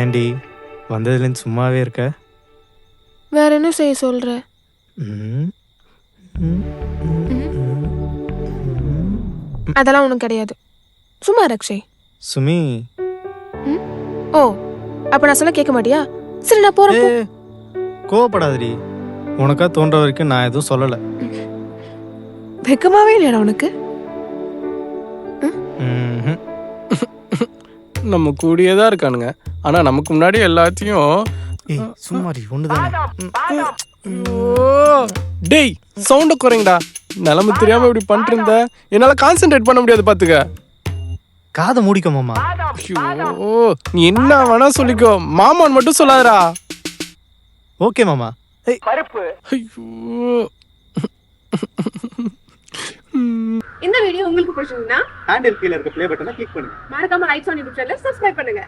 ஏண்டி வந்ததுலேருந்து சும்மாவே இருக்க? வேற என்ன செய்ய சொல்ற? ம், ம், ம், ம், ம். அதெல்லாம் ஒன்றும் கிடையாது. சும்மா ரக்ஷய். சுமி, ஓ, அப்ப நான் சொல்ல கேட்க மாட்டியா? சரி நான் போறேன் போ. கோவப்படாதடி. உனக்கா தோன்ற வரைக்கும் நான் எதுவும் சொல்லலை. வெக்கமாவே இல்லையாடா உனக்கு? ம்ஹும். நம்ம கூடியே தான் இருக்கானுங்க. ஆனா நமக்கு முன்னாடி எல்லாத்தையும் ஏய் சும்மாடி ஒண்ணுதானே. டேய் சவுண்ட குறைங்கடா. நிலைமை தெரியாம இப்படி பண்ணிட்டு இருந்த என்னால கான்சென்ட்ரேட் பண்ண முடியாது பாத்துக்க. காதை மூடிக்க மாமா. ஐயோ நீ என்ன வேணா சொல்லிக்கோ, மாமான்னு மட்டும் சொல்லாதடா. ஓகே மாமா. ஐயோ இந்த வீடியோ உங்களுக்கு பிடிச்சிருந்தா ஹேண்டில் கீழ இருக்க ப்ளே பட்டனை கிளிக் பண்ணுங்க. மறக்காம லைக்ஸ் ஆன் யூடியூப் சேனலை சப்ஸ்கிரைப் பண்ணுங்க.